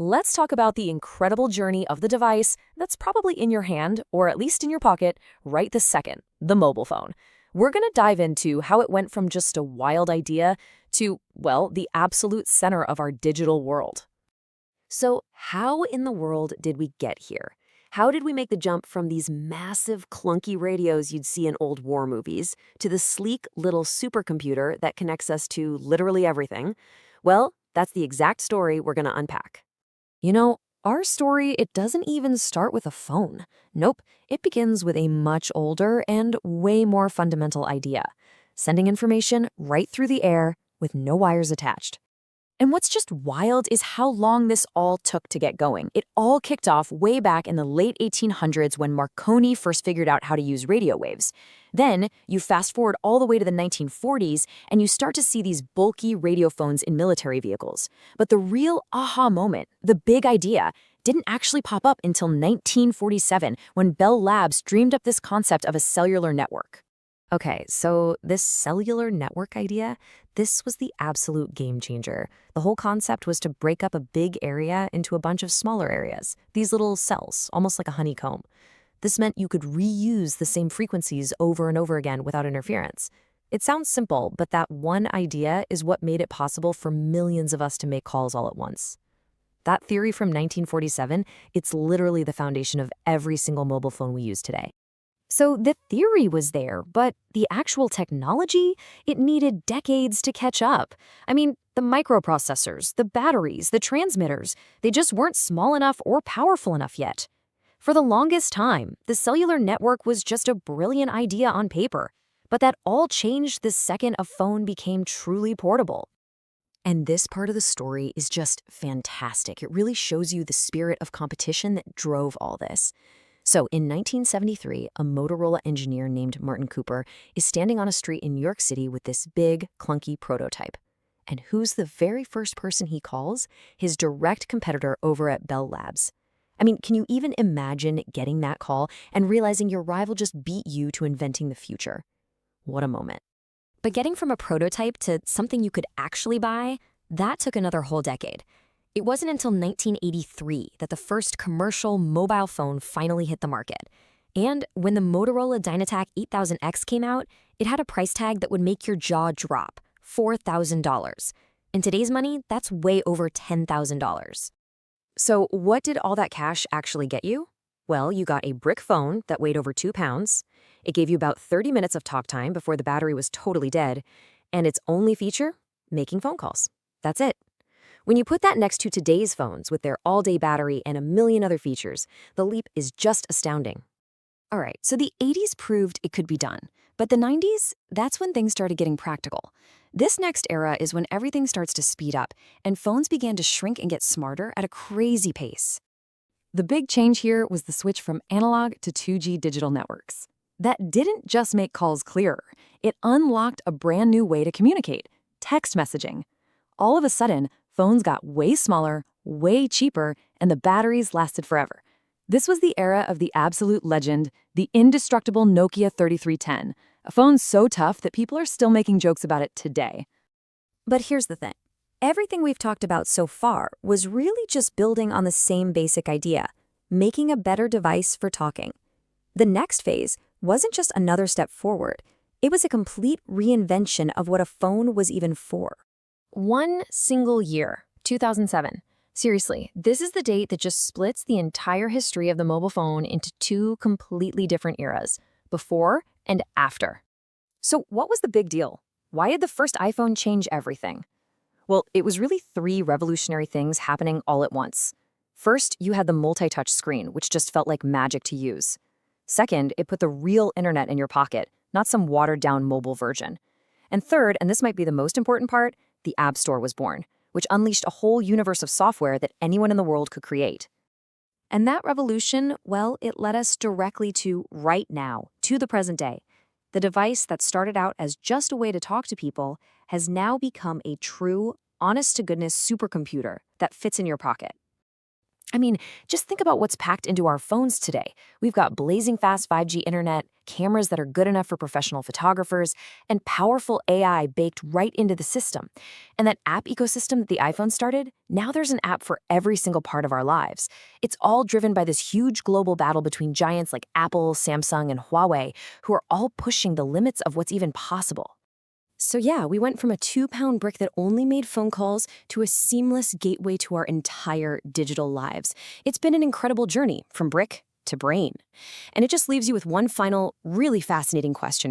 let's talk about the incredible journey of the device that's probably in your hand, or at least in your pocket, right this second, the mobile phone. We're going to dive into how it went from just a wild idea to, well, the absolute center of our digital world. So, how in the world did we get here? How did we make the jump from these massive, clunky radios you'd see in old war movies to the sleek little supercomputer that connects us to literally everything? Well, that's the exact story we're going to unpack. You know, our story, it doesn't even start with a phone. Nope, it begins with a much older and way more fundamental idea: sending information right through the air with no wires attached. And what's just wild is how long this all took to get going. It all kicked off way back in the late 1800s when Marconi first figured out how to use radio waves. Then, you fast forward all the way to the 1940s, and you start to see these bulky radio phones in military vehicles. But the real aha moment, the big idea, didn't actually pop up until 1947 when Bell Labs dreamed up this concept of a cellular network. Okay, so this cellular network idea, this was the absolute game changer. The whole concept was to break up a big area into a bunch of smaller areas, these little cells, almost like a honeycomb. This meant you could reuse the same frequencies over and over again without interference. It sounds simple, but that one idea is what made it possible for millions of us to make calls all at once. That theory from 1947, it's literally the foundation of every single mobile phone we use today. So the theory was there, but the actual technology, it needed decades to catch up. I mean, the microprocessors, the batteries, the transmitters, they just weren't small enough or powerful enough yet. For the longest time, the cellular network was just a brilliant idea on paper, but that all changed the second a phone became truly portable. And this part of the story is just fantastic. It really shows you the spirit of competition that drove all this. So in 1973, a Motorola engineer named Martin Cooper is standing on a street in New York City with this big, clunky prototype. And who's the very first person he calls? His direct competitor over at Bell Labs. I mean, can you even imagine getting that call and realizing your rival just beat you to inventing the future? What a moment. But getting from a prototype to something you could actually buy, that took another whole decade. It wasn't until 1983 that the first commercial mobile phone finally hit the market. And when the Motorola Dynatac 8000X came out, it had a price tag that would make your jaw drop: $4,000. In today's money, that's way over $10,000. So what did all that cash actually get you? Well, you got a brick phone that weighed over 2 pounds. It gave you about 30 minutes of talk time before the battery was totally dead. And its only feature? Making phone calls. That's it. When you put that next to today's phones with their all-day battery and a million other features, the leap is just astounding. All right, so the 80s proved it could be done. But the 90s, that's when things started getting practical. This next era is when everything starts to speed up, and phones began to shrink and get smarter at a crazy pace. The big change here was the switch from analog to 2G digital networks. That didn't just make calls clearer. It unlocked a brand new way to communicate: text messaging. All of a sudden, phones got way smaller, way cheaper, and the batteries lasted forever. This was the era of the absolute legend, the indestructible Nokia 3310, a phone so tough that people are still making jokes about it today. But here's the thing. Everything we've talked about so far was really just building on the same basic idea: making a better device for talking. The next phase wasn't just another step forward. It was a complete reinvention of what a phone was even for. One single year, 2007. Seriously, this is the date that just splits the entire history of the mobile phone into two completely different eras: before and after. So what was the big deal? Why did the first iPhone change everything? Well, it was really three revolutionary things happening all at once. First, you had the multi-touch screen, which just felt like magic to use. Second, it put the real internet in your pocket, not some watered-down mobile version. And third, and this might be the most important part, the App Store was born, which unleashed a whole universe of software that anyone in the world could create. And that revolution, well, it led us directly to right now, to the present day. The device that started out as just a way to talk to people has now become a true, honest-to-goodness supercomputer that fits in your pocket. I mean, just think about what's packed into our phones today. We've got blazing fast 5G internet, cameras that are good enough for professional photographers, and powerful AI baked right into the system. And that app ecosystem that the iPhone started, now there's an app for every single part of our lives. It's all driven by this huge global battle between giants like Apple, Samsung, and Huawei, who are all pushing the limits of what's even possible. So yeah, we went from a 2-pound brick that only made phone calls to a seamless gateway to our entire digital lives. It's been an incredible journey from brick to brain. And it just leaves you with one final, really fascinating question, right?